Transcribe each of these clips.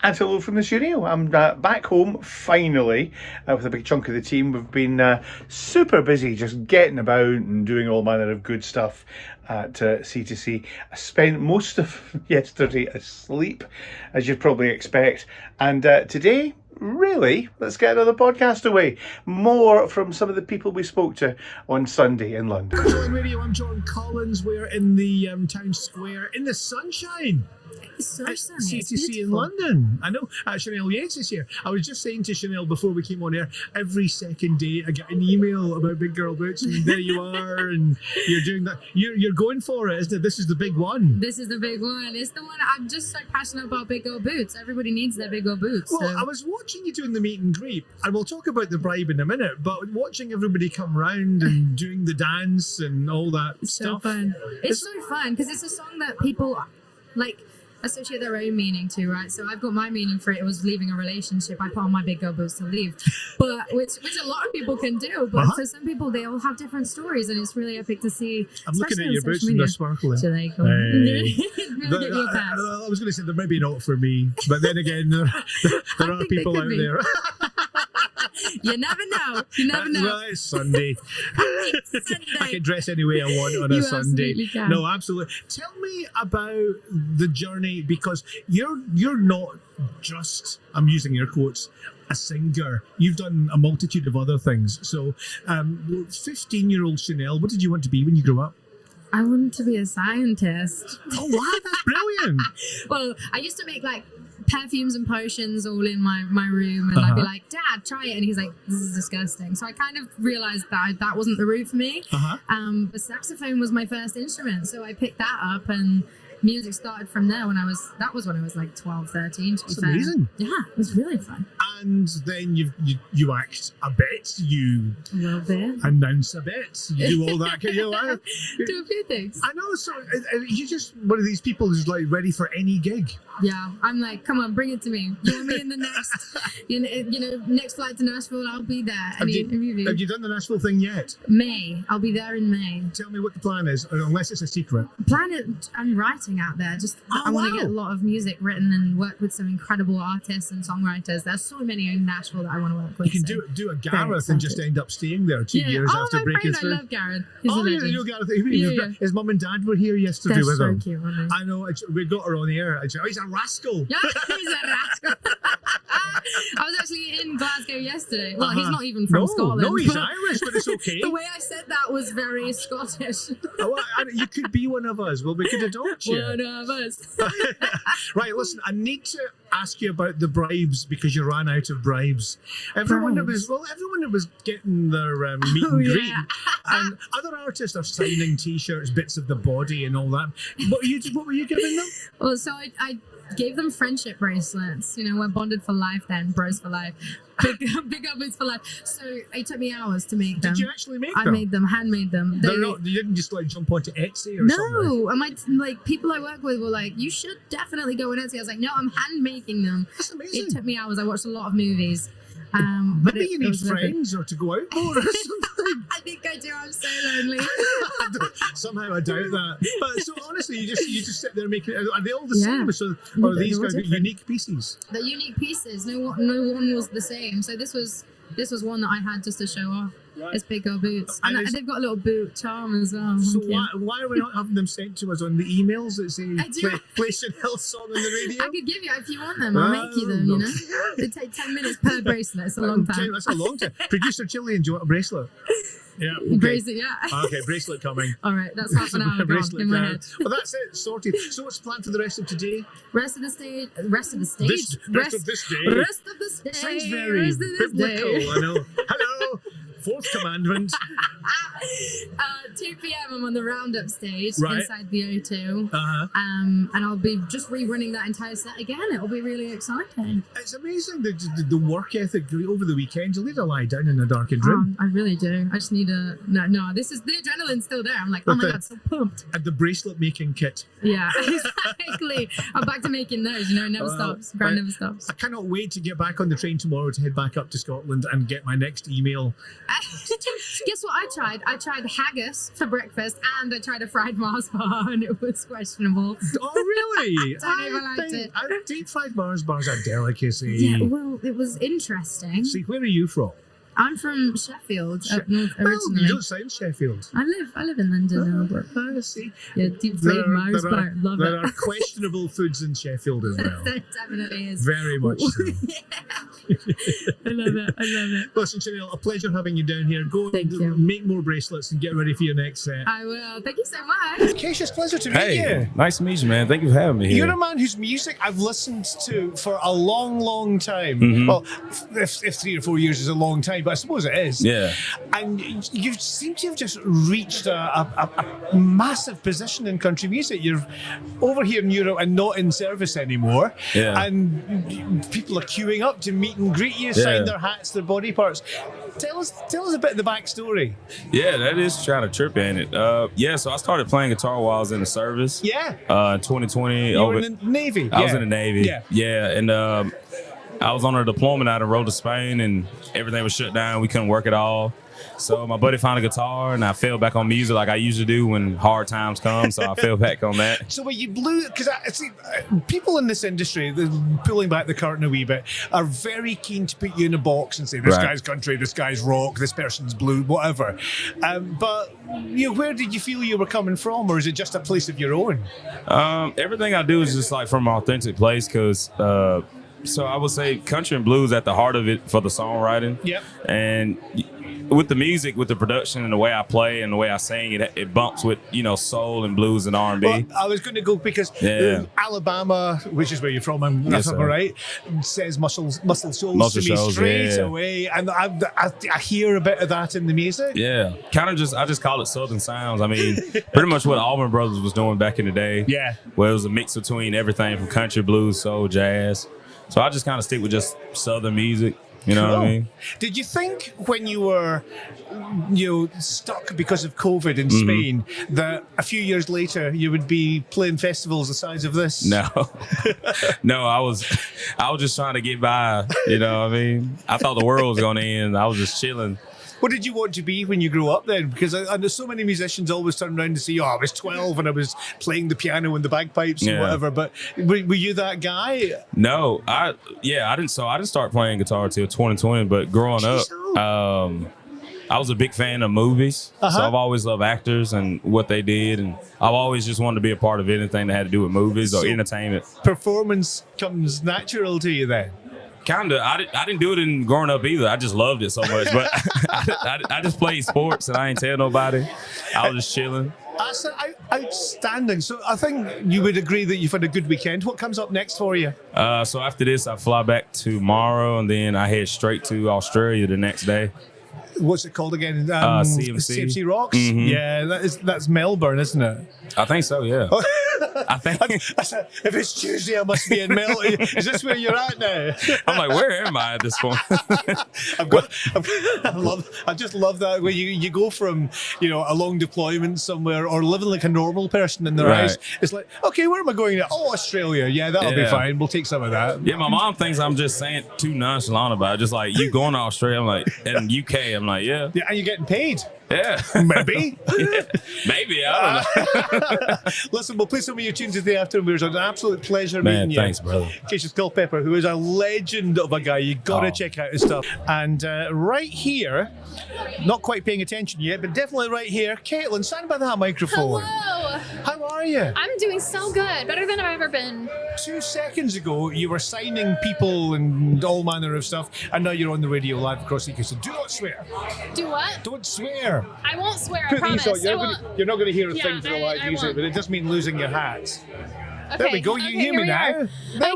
And hello from the studio. I'm back home finally with a big chunk of the team. We've been super busy just getting about and doing all manner of good stuff at C2C. I spent most of yesterday asleep, as you'd probably expect. And today, really, let's get another podcast away. More from some of the people we spoke to on Sunday in London. Kaitlin Radio, I'm John Collins. We're in the town square in the sunshine. It's so sunny. C2C in London. I know. Chanel Yates is here. I was just saying to Chanel before we came on air, every second day I get an email about Big Girl Boots, and there you are, and you're doing that. You're going for it, isn't it? This is the big one. This is the big one. It's the one. I'm just so passionate about Big Girl Boots. Everybody needs their Big Girl Boots. Well, so. I was watching you doing the meet and greet, and we'll talk about the bribe in a minute, but watching everybody come round and doing the dance and all that stuff. So fun. It's so fun because it's a song that people like associate their own meaning to, right? So I've got my meaning for it. It was leaving a relationship. I put on my big girl boots to leave, but which a lot of people can do. But for some people, they all have different stories, and it's really epic to see. I'm looking at your boots and they're sparkling. So they go. Hey. I was going to say they're maybe not for me, but then again, there are people out there. You never know. You never know. Well, it's Sunday. I can dress any way I want on a Sunday. Can. No, absolutely. Tell me about the journey, because you're not just, I'm using air quotes, a singer. You've done a multitude of other things. So, 15-year-old Chanel, what did you want to be when you grew up? I wanted to be a scientist. Oh, wow, that's brilliant. Well, I used to make like perfumes and potions all in my room, and I'd be like, Dad, try it, and he's like, this is disgusting. So I kind of realized that wasn't the route for me. But saxophone was my first instrument, so I picked that up, and music started from there. That was when I was like 12, 13. That's amazing. Yeah, it was really fun. And then you act a bit, you a little bit, announce a bit, you do all that. Do a few things. I know. So you're just one of these people who's like ready for any gig. Yeah, I'm like, come on, bring it to me. You want me in the next, next flight to Nashville? I'll be there. Have you done the Nashville thing yet? May. I'll be there in May. Tell me what the plan is, unless it's a secret. I'm writing out there. I want to get a lot of music written and work with some incredible artists and songwriters. There's so many in Nashville that I want to work with. You can do a Gareth and just end up staying there 2 years after breaking through. I love Gareth. You know Gareth. His mum and dad were here yesterday with him. Cute, aren't they? I know. We got her on the air. He's a rascal. Yeah, he's a rascal. I was actually in Glasgow yesterday. Well, he's not even from Scotland. No, he's Irish, but it's okay. The way I said that was very Scottish. You could be one of us. Well, we could adopt you. One of us. Right, listen, I need to ask you about the bribes, because you ran out of bribes. Everyone that was getting their meet and greet, and other artists are signing T-shirts, bits of the body and all that. What were you giving them? Well, so I gave them friendship bracelets. We're bonded for life then, bros for life. Big up boots for life. So it took me hours to make them. Did you actually make them? I made them, handmade them. You didn't just like jump onto Etsy or something? No, and people I work with were like, you should definitely go on Etsy. I was like, no, I'm hand making them. That's amazing. It took me hours. I watched a lot of movies. Maybe you need friends or to go out more or something. I think I do. I'm so lonely. Somehow I doubt that. But so honestly, you just sit there making. Are they all the same? So are these guys unique pieces? They're unique pieces. No one was the same. So this was one that I had just to show off. Right. It's Big Girl Boots. And they've got a little boot charm as well. So why are we not having them sent to us on the emails that say play Chanel song on the radio? I could give you, if you want them, I'll make you them, They take 10 minutes per bracelet. It's a long time. That's a long time. Producer Chillian, do you want a bracelet? Yeah. Okay. Bracelet, yeah. Okay, bracelet coming. All right, that's half an hour gone in my head. Well, that's it, sorted. So what's planned for the rest of today? Rest of the stage. Rest of this day. Sounds very biblical, I know. Hello. Fourth commandment. 2 p.m. I'm on the roundup stage inside the O2. And I'll be just rerunning that entire set again. It'll be really exciting. It's amazing the work ethic over the weekend. You need to lie down in a darkened room. I really do. I just need the adrenaline's still there. I'm like, oh my God, so pumped. And the bracelet making kit. Yeah, exactly. I'm back to making those, it never stops. Brand never stops. I cannot wait to get back on the train tomorrow to head back up to Scotland and get my next email. Guess what I tried? I tried haggis for breakfast and I tried a fried Mars bar and it was questionable. Oh, really? I never liked it. Deep fried Mars bars are delicacy. Yeah, well, it was interesting. See, where are you from? I'm from Sheffield, up north Well, originally. you don't sound Sheffield. I live in London now, but I see. yeah, deep fried Mars bar, love There it. are questionable foods in Sheffield as well. There definitely is. Very much so. I love it. I love it. Listen, Chanel, a pleasure having you down here. Go Thank and you. make more bracelets and get ready for your next set. I will. Thank you so much. Kashus, pleasure to meet Hey, you. nice to meet you, man. Thank you for having me here. You're a man whose music I've listened to for a long, long time. Mhm. Well, if 3 or 4 years is a long time, but I suppose it is. Yeah. And you seem to have just reached a massive position in country music. You're over here in Europe and not in service anymore. Yeah. And people are queuing up to meet and greet you, sign their hats, their body parts. Tell us a bit of the backstory. Yeah, that is kind of trippy, ain't it? Yeah, so I started playing guitar while I was in the service. Yeah. In 2020. You were in the Navy. I was in the Navy. Yeah. Yeah, and I was on a deployment out of Road to Spain, and everything was shut down. We couldn't work at all. So my buddy found a guitar, and I fell back on music like I usually do when hard times come. So I fell back on that. So when you blew, because I see people in this industry, pulling back the curtain a wee bit, are very keen to put you in a box and say this Right. guy's country, this guy's rock, this person's blue, whatever. But where did you feel you were coming from, or is it just a place of your own? Everything I do is just like from an authentic place, because so I would say country and blues at the heart of it for the songwriting. Yep. And with the music, with the production and the way I play and the way I sing, it bumps with, soul and blues and R&B. Well, I was going to go because Alabama, which is where you're from, Yes, if I'm sir. right, says muscle shoals Muscle to me shoals, straight yeah. away, and I hear a bit of that in the music. Yeah, kind of I just call it Southern sounds. I mean, pretty much what Allman Brothers was doing back in the day. Yeah. Where it was a mix between everything from country, blues, soul, jazz. So I just kind of stick with just Southern music. You know what I mean? Did you think when you were, stuck because of COVID in Mm-hmm. Spain that a few years later you would be playing festivals the size of this? No, no, I was just trying to get by. You know what I mean? I thought the world was going to end. I was just chilling. What did you want to be when you grew up then? Because I know so many musicians always turn around and say, I was 12 and I was playing the piano and the bagpipes and Yeah. whatever. But were you that guy? No, I didn't. So I didn't start playing guitar till 2020. But growing up, I was a big fan of movies. So I've always loved actors and what they did, and I've always just wanted to be a part of anything that had to do with movies or entertainment. Performance comes natural to you then? Kinda. I didn't do it in growing up either. I just loved it so much. But I just played sports and I ain't tell nobody. I was just chilling. That's outstanding. So I think you would agree that you've had a good weekend. What comes up next for you? So after this, I fly back tomorrow, and then I head straight to Australia the next day. What's it called again? CMC. CMC Rocks? Mhm. Yeah, that's Melbourne, isn't it? I think so, yeah. I think. I said, if it's Tuesday, I must be in Melbourne. Is this where you're at now? I'm like, where am I at this point? I just love that where you go from a long deployment somewhere or living like a normal person in their Right. eyes. It's like, okay, where am I going now? Oh, Australia. Yeah, that'll be Yeah. fine. We'll take some of that. Yeah, my mom thinks I'm just saying too nonchalant about it. Just like, you going to Australia? I'm like, and UK? I'm like, yeah. Yeah, and you're getting paid. Yeah. Maybe. Yeah. Maybe. I don't know. Listen, we'll play some of your tunes today after. It was an absolute pleasure Man, meeting you. thanks, brother. Kashus Culpepper, who is a legend of a guy. You got to check out his stuff. And right here, not quite paying attention yet, but definitely right here, Kaitlin, stand by that microphone. Hello. How are you? I'm doing so good. Better than I've ever been. 2 seconds ago, you were signing people and all manner of stuff, and now you're on the radio live across the UK. So do not swear. Do what? Don't swear. I won't swear, I Put promise. these on. I won't. You're not going to hear a Yeah, thing for the live I music, won't. but it does mean losing your hats. Okay. There we go. You okay, hear me here we now? are. There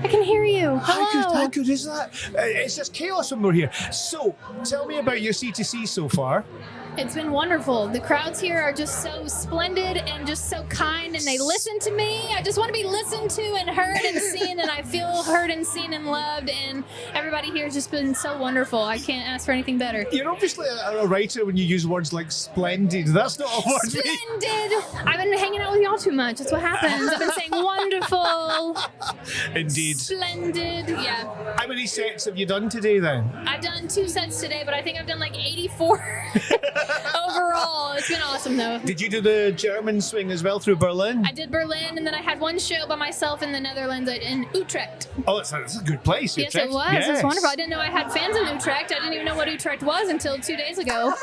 I can hear you. Hello. How good is that? It's just chaos when we're here. So, tell me about your C2C so far. It's been wonderful. The crowds here are just so splendid and just so kind, and they listen to me. I just want to be listened to and heard and seen, and I feel heard and seen and loved, and everybody here has just been so wonderful. I can't ask for anything better. You're obviously a writer when you use words like splendid. That's not a word. Splendid! I've been hanging out with y'all too much. That's what happens. I've been saying wonderful. Indeed. Splendid. Yeah. How many sets have you done today then? I've done 2 sets today, but I think I've done like 84. overall, it's been awesome though. Did you do the German swing as well through Berlin? I did Berlin, and then I had one show by myself in the Netherlands in Utrecht. Oh, that's a good place. Yes, Utrecht. it was. Yes. It's wonderful. I didn't know I had fans in Utrecht. I didn't even know what Utrecht was until 2 days ago.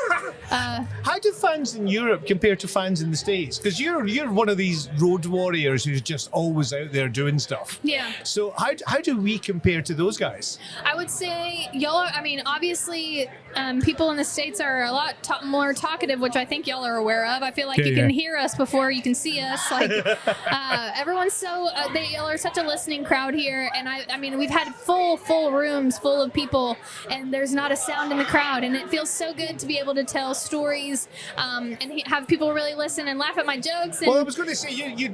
How do fans in Europe compare to fans in the States? Because you're one of these road warriors who's just always out there doing stuff. Yeah. So how do we compare to those guys? I would say y'all are, I mean, obviously, people in the States are a lot more talkative, which I think y'all are aware of. I feel like you can hear us before you can see us. Like, everyone's so, y'all are such a listening crowd here. And I mean, we've had full rooms full of people, and there's not a sound in the crowd. And it feels so good to be able to tell stories and have people really listen and laugh at my jokes. And Well, I was going to say,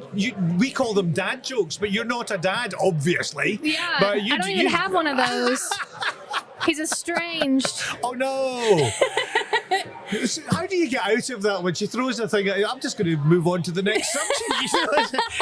we call them dad jokes, but you're not a dad, obviously. yeah, But I don't even have one of those. He's estranged. Oh, no. So how do you get out of that when she throws a thing? I'm just going to move on to the next subject. You know,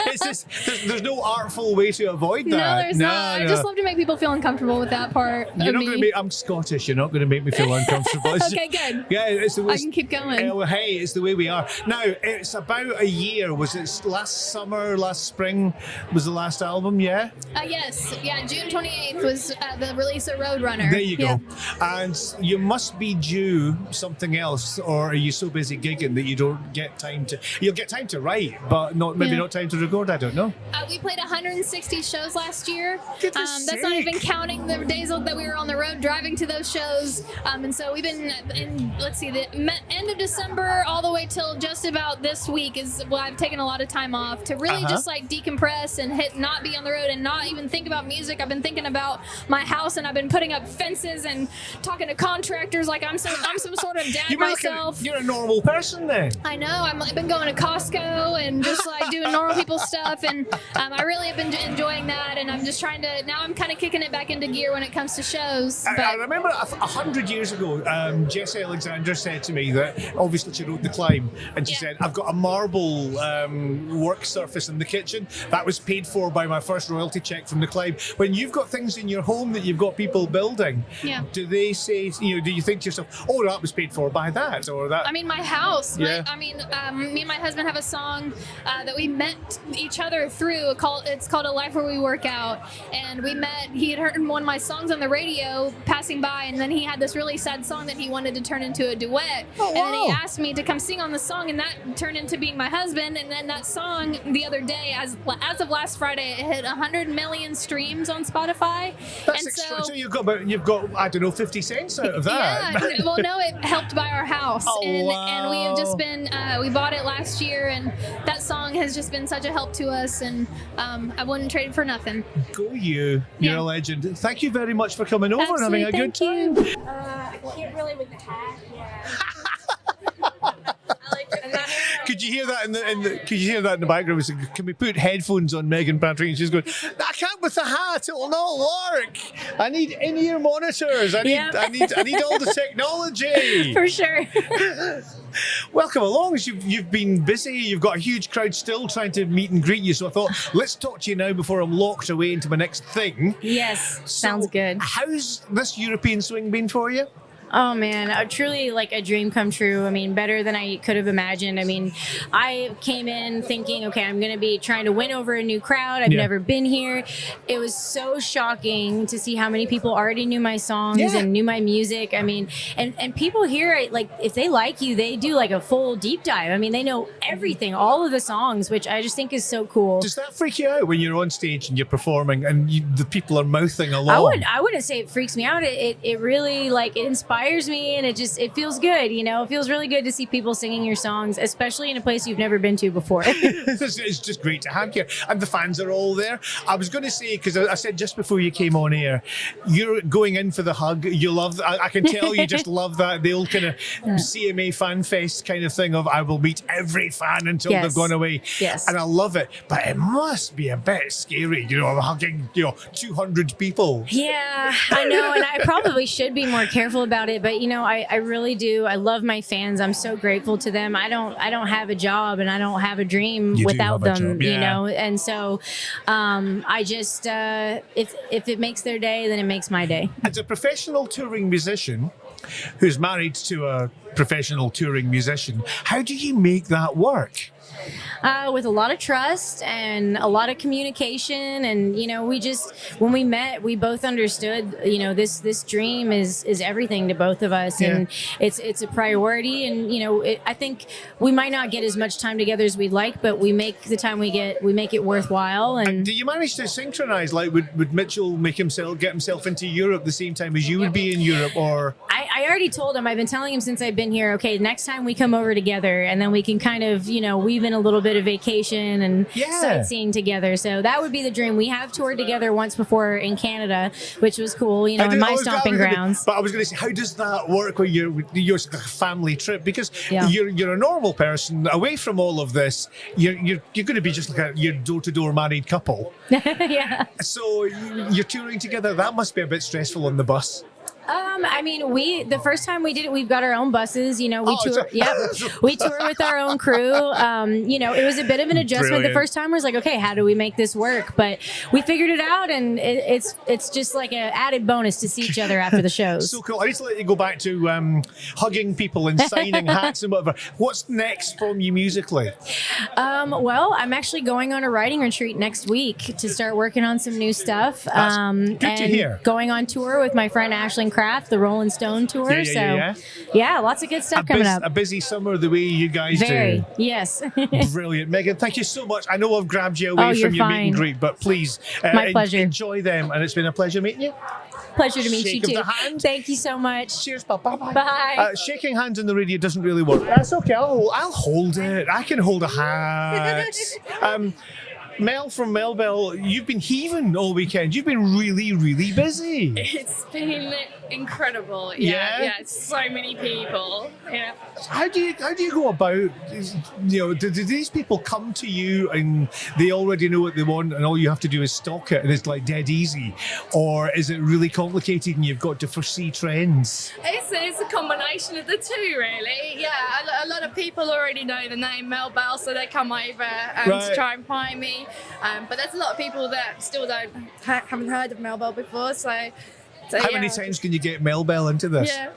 it's just, there's no artful way to avoid that. No, there's not. I just love to make people feel uncomfortable with that part You're of not me. going to make. I'm Scottish. You're not going to make me feel uncomfortable. Okay, good. Yeah, it's the way. I can keep going. Well, hey, it's the way we are. Now, it's about a year. Was it last summer, last spring? Was the last album? Yeah. Yes. Yeah, June 28th was the release of Roadrunner. There you go. And you must be due something else, or are you so busy gigging that you don't get time to? You'll get time to write, but maybe not time to record. I don't know. We played 160 shows last year. Goodness That's not sake. even counting the days that we were on the road driving to those shows. And so we've been in, let's see, the end of December all the way till just about this week is I've taken a lot of time off to really just like decompress and not be on the road and not even think about music. I've been thinking about my house, and I've been putting up fences and talking to contractors like I'm some sort of dad myself. You're a normal person then. I know. I've been going to Costco and just like doing normal people stuff, and I really have been enjoying that. And I'm just trying to now. I'm kind of kicking it back into gear when it comes to shows. I remember 100 years ago, Jess Alexander said to me that obviously she wrote The Climb, and she said, "I've got a marble work surface in the kitchen that was paid for by my first royalty check from The Climb." When you've got things in your home that you've got people building, do they say, do you think to yourself, "Oh, that was paid for by that," or that? I mean, my house. Yeah. Me and my husband have a song that we met each other through. It's called A Life Where We Work Out. And we met, he had heard one of my songs on the radio passing by, and then he had this really sad song that he wanted to turn into a duet. Oh, and then he wow. asked me to come sing on the song, and that turned into being my husband. And then that song the other day, as of last Friday, it hit 100 million streams on Spotify. That's and so you've got I don't know, 50 cents out of that. Yeah, well, no, it helped buy our house. Oh, and we have just been, we bought it last year, and that song has just been such a help to us, and I wouldn't trade it for nothing. Go you. You're a legend. Thank you very much for coming over and having a good time. I can't really with the hat. Could you hear that could you hear that in the background? We said, "Can we put headphones on Meghan Patrick?" And she's going, "I can't with the hat. It will not work. I need in-ear monitors. I need all the technology." For sure. Welcome along. You've been busy. You've got a huge crowd still trying to meet and greet you. So I thought, let's talk to you now before I'm locked away into my next thing. Yes, So, sounds good. How's this European swing been for you? Oh man, truly like a dream come true. I mean, better than I could have imagined. I mean, I came in thinking, okay, I'm going to be trying to win over a new crowd. I've never been here. It was so shocking to see how many people already knew my songs and knew my music. I mean, and people here, like, if they like you, they do like a full deep dive. I mean, they know everything, all of the songs, which I just think is so cool. Does that freak you out when you're on stage and you're performing and the people are mouthing along? I wouldn't say it freaks me out. It really, like, it inspires me, and it feels good. You know, it feels really good to see people singing your songs, especially in a place you've never been to before. It's just great to have you, and the fans are all there. I was going to say, because I said just before you came on air, you're going in for the hug. You love. I can tell you just love that, the old kind of CMA fan fest kind of thing of I will meet every fan until they've gone away. Yes. And I love it, but it must be a bit scary. You know, I'm hugging 200 people. Yeah, I know, and I probably should be more careful about it, but I really do. I love my fans. I'm so grateful to them. I don't have a job, and I don't have a dream without them, you know. And so I just if it makes their day, then it makes my day. As a professional touring musician who's married to a professional touring musician. How do you make that work? With a lot of trust and a lot of communication, and when we met, we both understood this dream is everything to both of us, and it's a priority, and I think we might not get as much time together as we'd like, but we make the time we make it worthwhile. And do you manage to synchronize? Like, would Mitchell get himself into Europe the same time as you would be in Europe, or? I already told him, I've been telling him since I've been here, okay, next time we come over together, and then we can kind of, weave in a little bit of vacation and sightseeing together. So that would be the dream. We have toured together once before in Canada, which was cool, in my stomping grounds. But I was going to say, how does that work when you're a family trip? Because you're a normal person, away from all of this, you're going to be just like your door-to-door married couple. Yeah. So you're touring together. That must be a bit stressful on the bus. The first time we did it, we've got our own buses, we tour. Yep. We tour with our own crew. It was a bit of an adjustment. Brilliant. The first time was like, okay, how do we make this work? But we figured it out, and it's just like an added bonus to see each other after the shows. So cool. I need to let you go back to hugging people and signing hats and whatever. What's next from you musically? Well, I'm actually going on a writing retreat next week to start working on some new stuff. Good to hear. Going on tour with my friend Ashlyn Kraft, the Rolling Stone tour. Yeah, lots of good stuff coming up. A busy summer the way you guys do. do. Yes. Brilliant. Meghan, thank you so much. I know I've grabbed you away from your meet and greet, but please my pleasure. Enjoy them, and it's been a pleasure meeting you. Pleasure to meet you Shake too. of the hand. Thank you so much. Cheers, bye-bye. Bye. Shaking hands on the radio doesn't really work. That's okay. I'll hold it. I can hold a hat. Mel from MelBelle, you've been heaving all weekend. You've been really, really busy. It's been incredible. Yeah, so many people. Yeah. How do you go about? Do these people come to you and they already know what they want, and all you have to do is stock it, and it's like dead easy, or is it really complicated and you've got to foresee trends? It's a combination of the two, really. Yeah, a lot of people already know the name MelBelle, so they come over to try and find me. But there's a lot of people that still haven't heard of MelBelle before, so how many times can you get MelBelle into this? Yeah.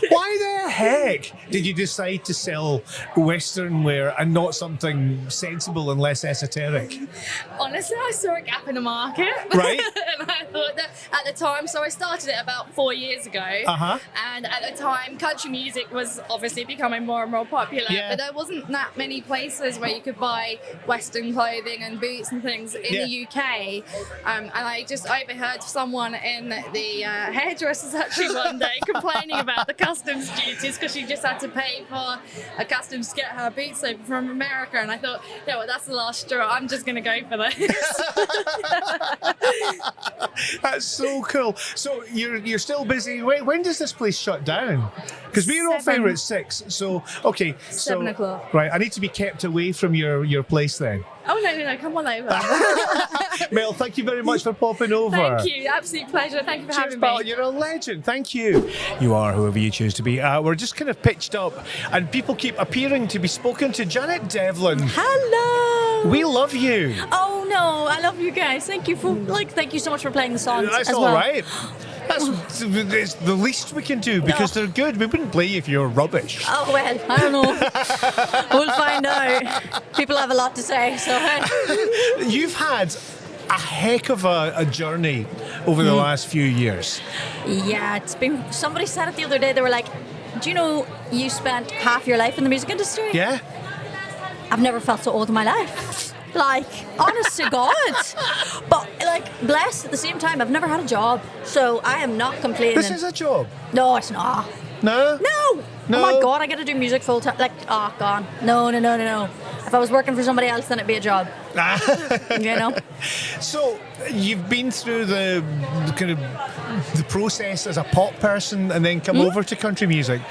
Why the heck did you decide to sell Western wear and not something sensible and less esoteric? Honestly, I saw a gap in the market. Right. And I thought that at the time, so I started it about 4 years ago. And at the time, country music was obviously becoming more and more popular. Yeah. But there wasn't that many places where you could buy Western clothing and boots and things in the UK. And I just overheard someone in the hairdressers actually one day complaining about the customs duties because she just had to pay for a customs to get her boots over from America, and I thought, that's the last straw. I'm just going to go for this. That's so cool. So you're still busy. When does this place shut down? Because we're all there at 6. So 7 o'clock. Right, I need to be kept away from your place then. Oh no, come on over. Mel, thank you very much for popping over. Thank you, absolute pleasure. Thank you for having me. You're a legend. Thank you. You are whoever you choose to be. We're just kind of pitched up, and people keep appearing to be spoken to. Janet Devlin. Hello. We love you. Oh no, I love you guys. Thank you so much for playing the songs. That's as all well. right. It's the least we can do because they're good. We wouldn't play you if you're rubbish. Oh well, I don't know. We'll find out. People have a lot to say, so. You've had a heck of a journey over the last few years. Yeah, it's been. Somebody said it the other day. They were like, "Do you know you spent half your life in the music industry?" Yeah. I've never felt so old in my life. Like, honest to God. But, blessed at the same time, I've never had a job. So I am not complaining. This is a job. No, it's not. No? No. No. Oh my God, I got to do music full time. Gone. No. If I was working for somebody else, then it'd be a job. So you've been through the kind of the process as a pop person and then come over to country music,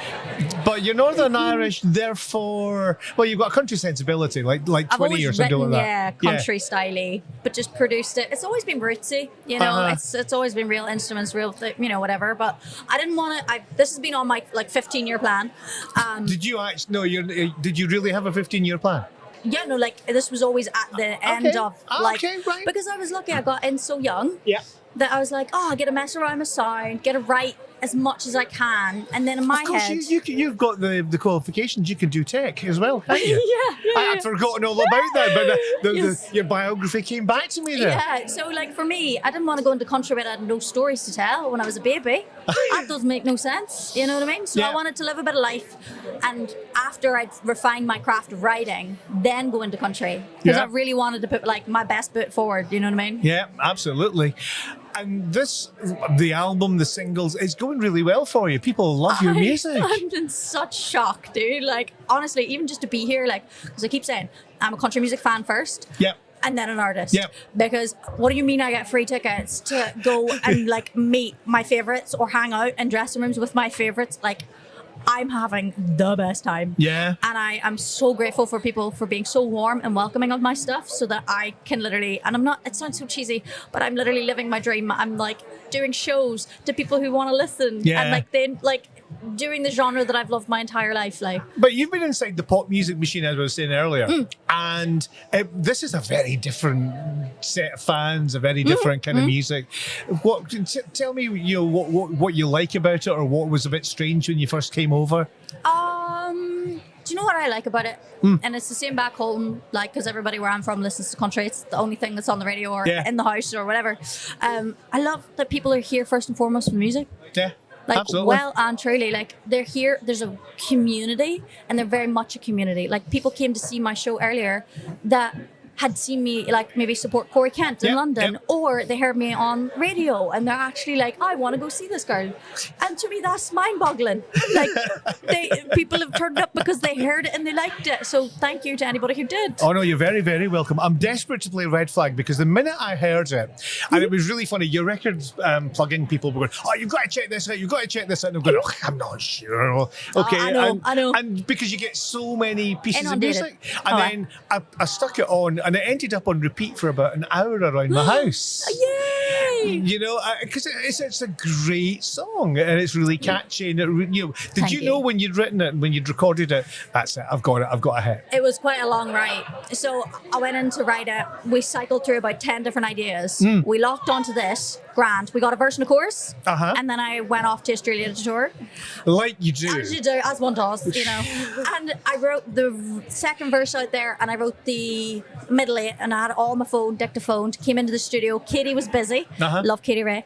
but you're Northern Irish, therefore, well, you've got a country sensibility, like I've 20 or something like that. Yeah, country styley, but just produced it. It's always been rootsy, It's always been real instruments, whatever. But I didn't want to. This has been on my 15-year plan. Did you actually? No, did you really have a 15-year plan? Yeah, this was always at the end of right. because I was lucky I got in so young. Yeah. that I was like, oh, I get to mess around with sound, get to write as much as I can, and then in my Of course, head, you've got the qualifications. You can do tech as well, can't you? yeah. I'd forgotten all about that, but Yes. your biography came back to me there. Yeah, so like for me, I didn't want to go into country where I had no stories to tell when I was a baby. That doesn't make no sense, you know what I mean? So Yeah. I wanted to live a bit of life, and after I'd refined my craft of writing, then go into country, because Yeah. I really wanted to put like my best foot forward, you know what I mean? Yeah, absolutely. And the album, the singles, it's going really well for you. People love your music. I'm in such shock, dude. Like, honestly, even just to be here, like, because I keep saying, I'm a country music fan first. Yep. And then an artist. Yep. Because what do you mean I get free tickets to go and like meet my favorites or hang out in dressing rooms with my favorites? Like, I'm having the best time. Yeah. And I am so grateful for people for being so warm and welcoming of my stuff, so that I can literally, and I'm not, it sounds so cheesy, but I'm literally living my dream. I'm like doing shows to people who want to listen. Yeah. And like then like doing the genre that I've loved my entire life. Like, But you've been inside the pop music machine, as I was saying earlier, and this is a very different set of fans, a very different kind of music. What? Tell me, what you like about it, or what was a bit strange when you first came over? do you know what I like about it? And it's the same back home, like, because everybody where I'm from listens to country. It's the only thing that's on the radio or in the house or whatever. I love that people are here first and foremost for music. Yeah. Like, absolutely. well and truly, like, they're here, there's a community, and they're very much a community. Like, people came to see my show earlier that had seen me, like, maybe support Corey Kent in London, or they heard me on radio, and they're actually like, I want to go see this girl. And to me, that's mind-boggling. Like, people have turned up because they heard it and they liked it. So thank you to anybody who did. Oh no, you're very, very welcome. I'm desperate to play Red Flag because the minute I heard it, and it was really funny, your record plugging people were going, oh, you've got to check this out, you've got to check this out. And I'm going, oh, I'm not sure. Okay. I know. And because you get so many pieces Inundated. of music. And then I stuck it on, and it ended up on repeat for about an hour around my house. Yay! You know, because it's a great song, and it's really catchy. And did you know when you'd written it and when you'd recorded it, that's it, I've got a hit. It was quite a long write. So I went in to write it. We cycled through about 10 different ideas. We locked onto this. Grand. We got a verse and a chorus. And then I went off to Australia to tour. Like you do. As you do, as one does, you know. And I wrote the second verse out there, and I wrote the middle eight, and I had it all on my phone, dictaphone. Came into the studio. Katie was busy. Love Katie Ray.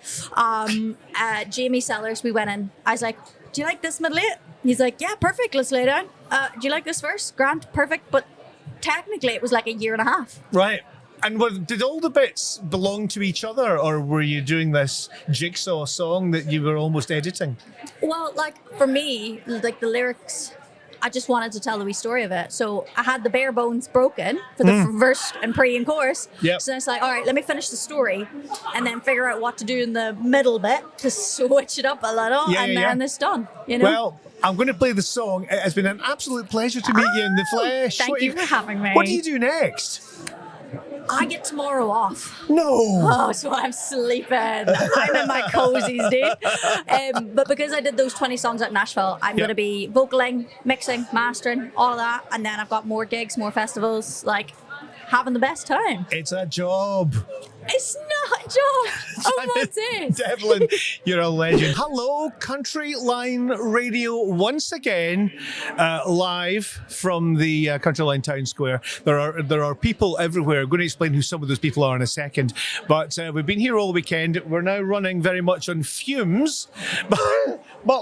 Jamie Sellers, we went in. I was like, do you like this middle eight? He's like, yeah, perfect. Let's lay down. Do you like this verse? Grand, perfect. But technically, it was like a year and a half. Right. And did all the bits belong to each other, or were you doing this jigsaw song that you were almost editing? Well, like, for me, like, the lyrics, I just wanted to tell the wee story of it. So I had the bare bones broken for the verse and pre and chorus. Yep. So it's like, all right, let me finish the story and then figure out what to do in the middle bit to switch it up a little, and then it's done, you know? Well, I'm going to play the song. It has been an absolute pleasure to meet you in the flesh. Thank you for having me. What do you do next? I get tomorrow off. No. Oh, so I'm sleeping. I'm in my cozies, dude. But because I did those 20 songs at Nashville, I'm going to be vocaling, mixing, mastering, all of that. And then I've got more gigs, more festivals, like having the best time. It's a job. It's not a job. Oh my days. Devlin, you're a legend. Hello, Country Line Radio, once again, live from the Country Line Town Square. There are people everywhere. I'm going to explain who some of those people are in a second. But we've been here all weekend. We're now running very much on fumes. But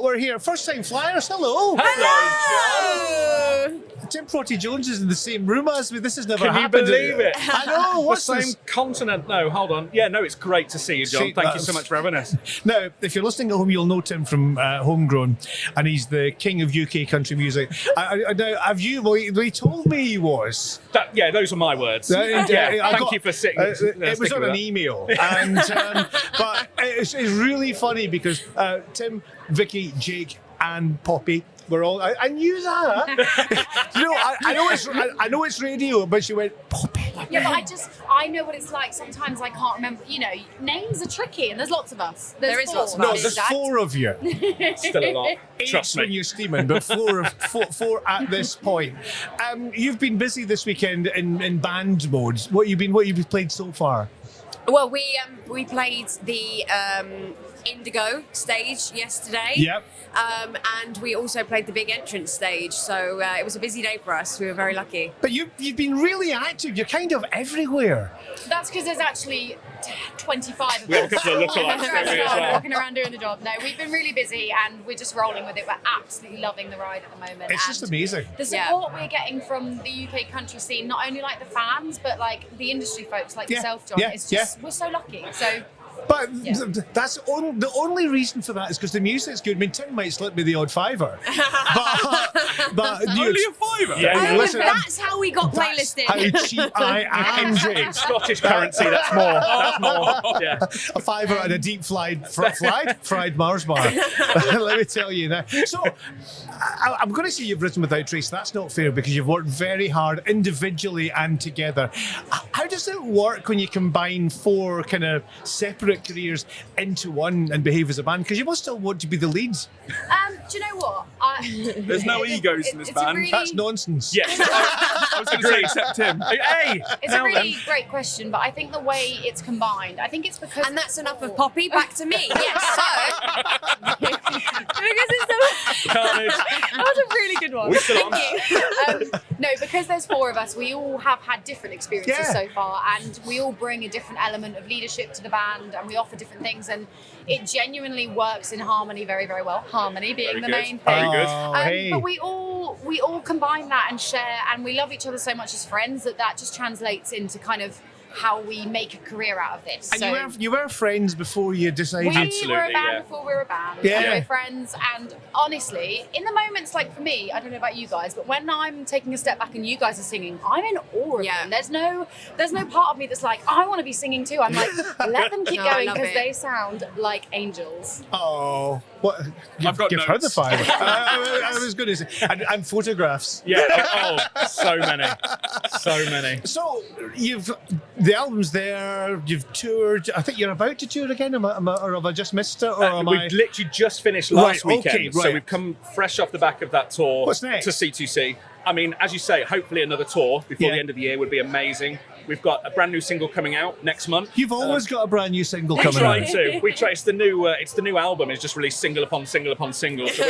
we're here. First time flyers, hello. Hello, Tim Protty Jones is in the same room as me. This has never Can you happened. believe it? I know. What's the same this? continent. No, hold on. Yeah, no, it's great to see you, John. Thank you so much for having us. Now, if you're listening at home, you'll know Tim from Homegrown, and he's the king of UK country music. Now, have you? Well, he told me he was. Yeah, those are my words. Thank you for sitting. It was on an email, and but it's really funny because Tim, Vicky, Jake, and Poppy. We're all. I knew that. You know, I know it's radio, but she went Poppy. Yeah, but I know what it's like. Sometimes I can't remember. You know, names are tricky, and there's lots of us. There is lots of No, us. there's 4 of you. Still a lot. Trust me. When you're steaming, but four at this point. You've been busy this weekend in band modes. What you've played so far? Well, we we played the Indigo stage yesterday. Yep. And we also played the big entrance stage. So it was a busy day for us. We were very lucky. But you've been really active. You're kind of everywhere. That's because there's actually 25 of We have a us couple of lookalikes maybe as well. walking around doing the job. No, we've been really busy and we're just rolling with it. We're absolutely loving the ride at the moment. It's just amazing. The support we're getting from the UK country scene, not only like the fans, but like the industry folks like yourself, John. It's just we're so lucky. So. But that's the only reason for that is because the music's good. I mean, Tim might slip me the odd fiver, but Only a fiver. Yeah, listen, that's how we got that's playlisted. how cheap I am, Jake. Scottish currency, that's more. That's more. Yeah. A fiver and a deep fried Mars bar. Let me tell you now. So I'm going to say you've risen without trace. That's not fair because you've worked very hard individually and together. How does it work when you combine 4 kind of separate careers into one and behave as a band? Because you must still want to be the leads. Do you know what? There's no egos in this band. That's nonsense. Yes. I was going to say except Tim. Hey! It's a really great question, but I think the way it's combined, I think it's because... And that's enough of Poppy. Back to me. Yes, so... because it's that was a really good one. Thank you. No, because there's 4 of us, we all have had different experiences so far, and we all bring a different element of leadership to the band, and we offer different things, and it genuinely works in harmony very, very well. Harmony being the main thing. Very good. But we all combine that and share, and we love each other so much as friends that just translates into kind of how we make a career out of this. And So you were friends before you decided. we were a band before we were a band. Yeah. And we're friends. And honestly, in the moments, like for me, I don't know about you guys, but when I'm taking a step back and you guys are singing, I'm in awe of them. There's no part of me that's like, I want to be singing too. I'm like, let them keep No, I going love because it. they sound like angels. Oh, what? I've got Give her the notes. five. I was going to say, and photographs. Yeah. Oh, so many. So many. So the album's there. You've toured. I think you're about to tour again. Or have I just missed it? Or We've literally just finished last Right, weekend, okay, so right. we've come fresh off the back of that tour. What's next? To C2C. I mean, as you say, hopefully another tour before the end of the year would be amazing. We've got a brand new single coming out next month. You've always got a brand new single We coming try out. to. We try. It's the new album. It's just released single upon single upon single. So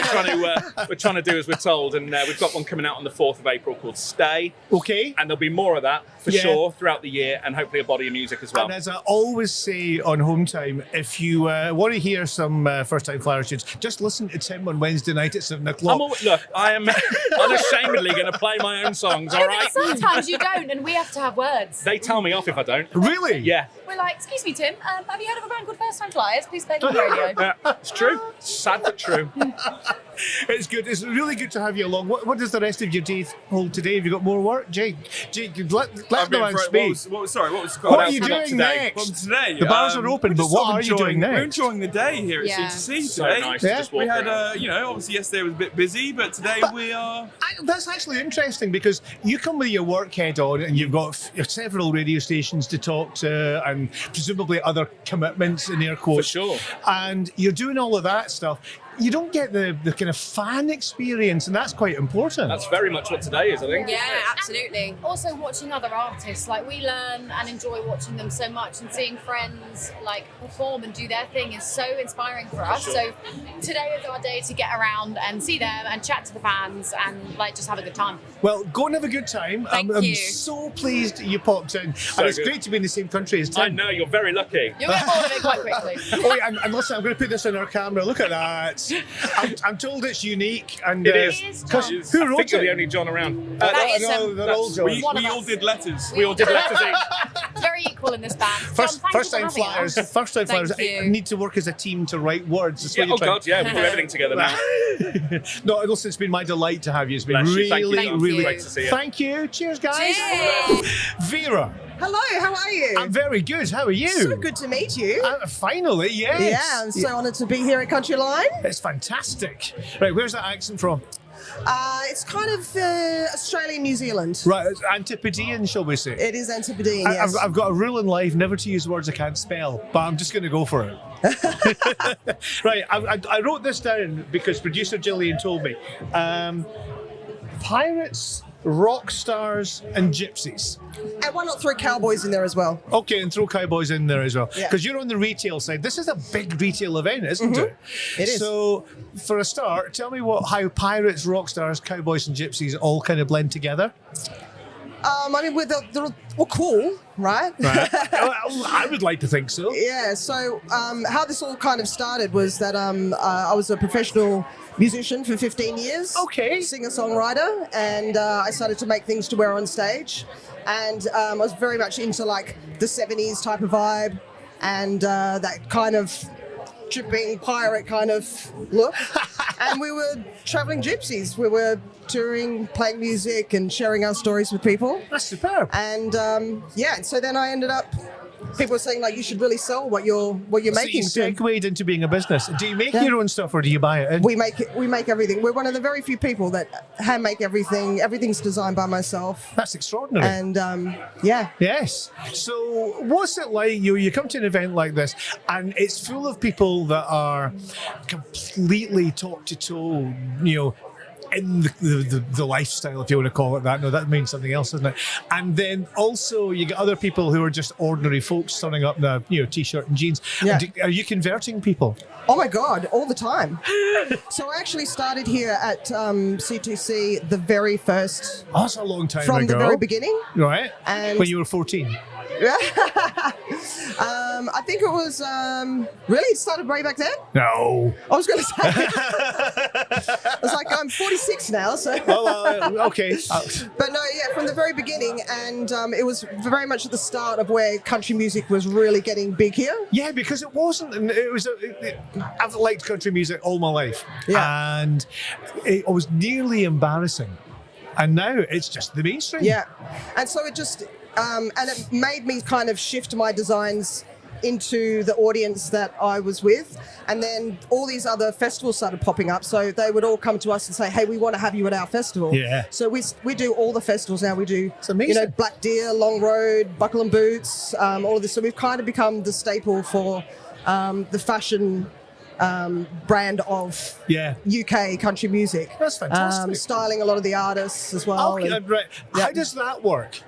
we're trying to do as we're told, and we've got one coming out on the 4th of April called Stay. Okay. And there'll be more of that for sure throughout the year, and hopefully a body of music as well. And as I always say on Home Time, if you want to hear some first-time flyer tunes, just listen to Tim on Wednesday night at 7 o'clock. Look, I am unashamedly going to play my own songs. All right. Sometimes you don't, and we have to have words. They tell me off if I don't. Really? Yeah. We're like, excuse me, Tim, have you heard of a band called First Time Flyers? Please play it on the radio. Yeah, it's true. Sad but true. It's good. It's really good to have you along. What does the rest of your day hold today? Have you got more work? Jake, let the man speak. What was What are you doing next? Well, today, The bars are open, but what are you doing We're next? enjoying the day here at Yeah. C2C So today. nice to just walk We had, around. obviously yesterday was a bit busy, but today we are. That's actually interesting because you come with your work head on and you've got several radio stations to talk to and presumably other commitments in air quotes. For sure. And you're doing all of that stuff. You don't get the kind of fan experience, and that's quite important. That's very much what today is, I think. Yeah, absolutely. Also watching other artists, like we learn and enjoy watching them so much, and seeing friends like perform and do their thing is so inspiring for us. sure. So today is our day to get around and see them and chat to the fans and like just have a good time. Well, go and have a good time. Thank I'm you. so pleased you popped in. And it's good. great to be in the same country as Tim. I know, you're very lucky. You'll get bored of it quite quickly. Oh, wait, and listen, I'm going to put this on our camera. Look at that. I'm told it's unique. And It is. It is, 'cause John. who I wrote think you're the it? only John around. That is, no, they're all John. We One of all us. did letters. We all did letters each. Very equal in this band. First John, thank time you for having flyers. us. First time Thank flyers. I you. need to work as a team to write words. That's Yeah, what you're oh trying- God, yeah, we do everything together now. No, listen, it's been my delight to have you. It's been Bless you. really, Thank you, John. really Great to see you. Thank you. Cheers, guys. Cheers. Vera, Hello, how are you? I'm very good. How are you? So good to meet you. Finally, yes. Yeah, I'm so honoured to be here at Country Line. It's fantastic. Right, where's that accent from? It's kind of Australian, New Zealand. Right, it's Antipodean, shall we say? It is Antipodean, yes. I've got a rule in life never to use words I can't spell, but I'm just going to go for it. Right, I wrote this down because producer Gillian told me. Pirates rock stars and gypsies. And why not throw cowboys in there as well? Okay, and throw cowboys in there as well. Yeah. Because you're on the retail side. This is a big retail event, isn't it? It is. So, for a start, tell me how pirates, rock stars, cowboys and gypsies all kind of blend together. I mean, they're all cool, right? Right. Well, I would like to think so. Yeah, so how this all kind of started was that I was a professional musician for 15 years. Okay. Singer-songwriter, and I started to make things to wear on stage. And I was very much into like the 70s type of vibe and that kind of dripping pirate kind of look. And we were traveling gypsies. We were touring, playing music and sharing our stories with people. That's superb. And so then I ended up, people were saying like, you should really sell what you're making. So you segued into being a business. Do you make your own stuff or do you buy it in? We make everything. We're one of the very few people that hand make everything. Everything's designed by myself. That's extraordinary. And yeah. Yes. So what's it like? You come to an event like this and it's full of people that are completely top to toe, in the lifestyle, if you want to call it that. No, that means something else, doesn't it? And then also you get other people who are just ordinary folks turning up in a t-shirt and jeans. Yeah. Are you converting people? Oh my God, all the time. So I actually started here at C2C the very first. Oh, that's a long time from ago. the very beginning. Right. And when you were 14. I think it was really it started way back then. No. I was going to say. I was like, I'm 46 now, so. Okay. But no, yeah, from the very beginning, and it was very much at the start of where country music was really getting big here. Yeah, because it wasn't. It was. I've liked country music all my life, and it was nearly embarrassing. And now it's just the mainstream. Yeah, and so it just. And it made me kind of shift my designs into the audience that I was with. And then all these other festivals started popping up. So they would all come to us and say, hey, we want to have you at our festival. Yeah. So we do all the festivals now. We do, it's amazing. Black Deer, Long Road, Buckle and Boots, all of this. So we've kind of become the staple for the fashion brand of UK country music. That's fantastic. Styling a lot of the artists as well. Okay, right. How does that work?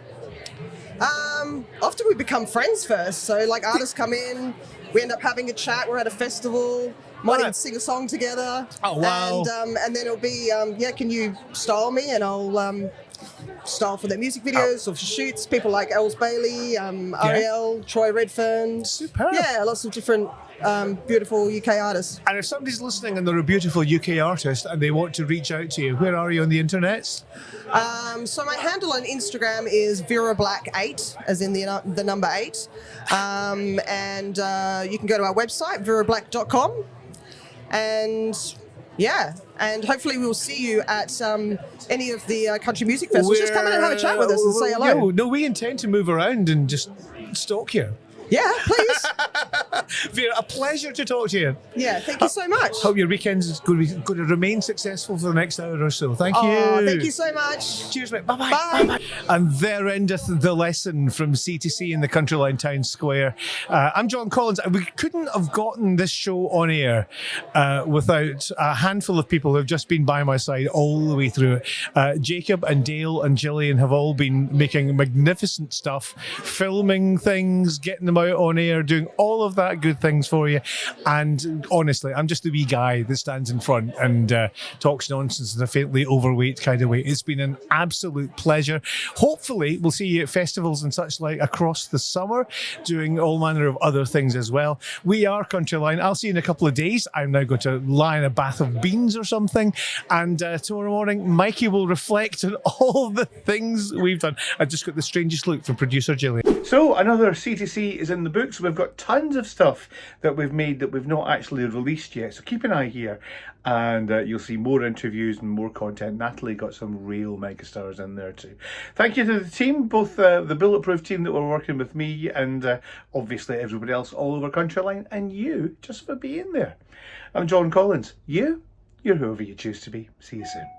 Often we become friends first. So like artists come in, we end up having a chat. We're at a festival, might even sing a song together. Oh wow! And then it'll be can you style me? And I'll style for their music videos or for shoots. People like Els Bailey, Ariel, Troy Redfern. Superb. Yeah, lots of different beautiful UK artists. And if somebody's listening and they're a beautiful UK artist and they want to reach out to you, where are you on the internet? So my handle on Instagram is Vera Black 8, as in the number 8. And you can go to our website, verablack.com. And yeah, and hopefully we'll see you at any of the country music festivals. Just come in and have a chat with us and say hello. No, we intend to move around and just stalk you. Yeah, please. Vera, a pleasure to talk to you. Yeah, thank you so much. Hope your weekend is going to remain successful for the next hour or so. Thank you. Thank you so much. Cheers, mate. Bye-bye. Bye. Bye-bye. And there endeth the lesson from C2C in the Countryline Town Square. I'm John Collins, and we couldn't have gotten this show on air without a handful of people who have just been by my side all the way through it. Jacob and Dale and Gillian have all been making magnificent stuff, filming things, getting them out on air, doing all of that good things for you. And honestly, I'm just the wee guy that stands in front and talks nonsense in a faintly overweight kind of way. It's been an absolute pleasure. Hopefully we'll see you at festivals and such like across the summer, doing all manner of other things as well. We are Countryline. I'll see you in a couple of days. I'm now going to lie in a bath of beans or something, and tomorrow morning Mikey will reflect on all the things we've done. I just got the strangest look from producer Gillian. So another C2C is in the books. We've got tons of stuff that we've made that we've not actually released yet, so keep an eye here, and you'll see more interviews and more content. Natalie got some real megastars in there too. Thank you to the team, both the Bulletproof team that were working with me, and obviously everybody else all over Countryline, and you just for being there. I'm John Collins. You're whoever you choose to be. See you soon.